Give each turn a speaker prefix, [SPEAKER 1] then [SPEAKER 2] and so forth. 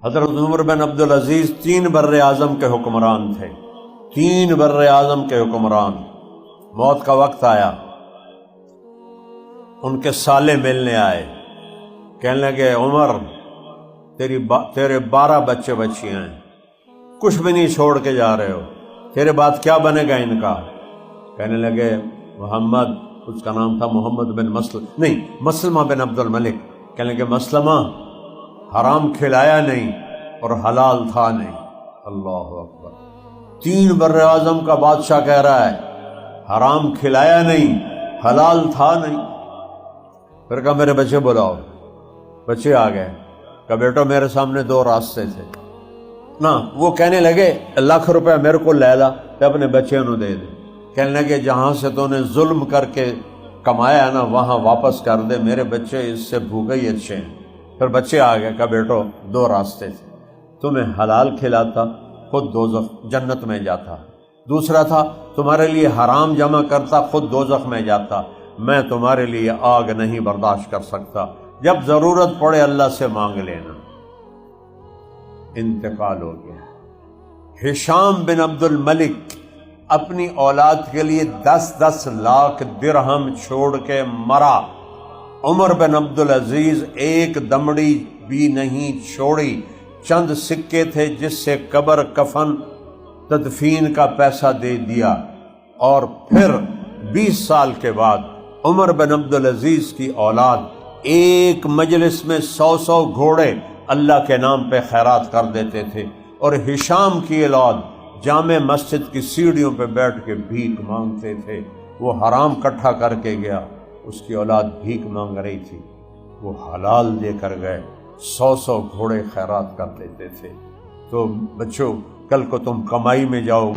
[SPEAKER 1] حضرت عمر بن عبدالعزیز 3 بر اعظم کے حکمران تھے، 3 بر اعظم کے حکمران۔ موت کا وقت آیا، ان کے سالے ملنے آئے، کہنے لگے عمر تیرے 12 بچے بچیاں ہیں، کچھ بھی نہیں چھوڑ کے جا رہے ہو، تیرے بعد کیا بنے گا ان کا؟ کہنے لگے محمد، اس کا نام تھا محمد بن مسلمہ بن عبد الملک، کہنے لگے مسلمہ حرام کھلایا نہیں اور حلال تھا نہیں۔ اللہ اکبر، 3 بر اعظم کا بادشاہ کہہ رہا ہے حرام کھلایا نہیں، حلال تھا نہیں۔ پھر کہا میرے بچے بلاؤ، بچے آ گئے، کہا بیٹا میرے سامنے 2 راستے تھے نا۔ وہ کہنے لگے 1,00,000 روپے میرے کو لے لا تے اپنے بچے نو دے دے۔ کہنے لگے جہاں سے تو نے ظلم کر کے کمایا نا وہاں واپس کر دے، میرے بچے اس سے بھوکے ہی اچھے ہیں۔ پھر بچے آ گئے، کہا بیٹو 2 راستے تھے، تمہیں حلال کھلاتا خود دوزخ جنت میں جاتا، دوسرا تھا تمہارے لیے حرام جمع کرتا خود دوزخ میں جاتا، میں تمہارے لیے آگ نہیں برداشت کر سکتا، جب ضرورت پڑے اللہ سے مانگ لینا۔ انتقال ہو گیا۔ ہشام بن عبد الملک اپنی اولاد کے لیے 10 لاکھ درہم چھوڑ کے مرا۔ عمر بن عبدالعزیز ایک دمڑی بھی نہیں چھوڑی، چند سکے تھے جس سے قبر کفن تدفین کا پیسہ دے دیا، اور پھر 20 سال کے بعد عمر بن عبدالعزیز کی اولاد ایک مجلس میں 100 گھوڑے اللہ کے نام پہ خیرات کر دیتے تھے، اور ہشام کی اولاد جامع مسجد کی سیڑھیوں پہ بیٹھ کے بھیک مانگتے تھے۔ وہ حرام کٹھا کر کے گیا، اس کی اولاد بھیک مانگ رہی تھی، وہ حلال دے کر گئے، 100 گھوڑے خیرات کر دیتے تھے۔ تو بچوں کل کو تم کمائی میں جاؤ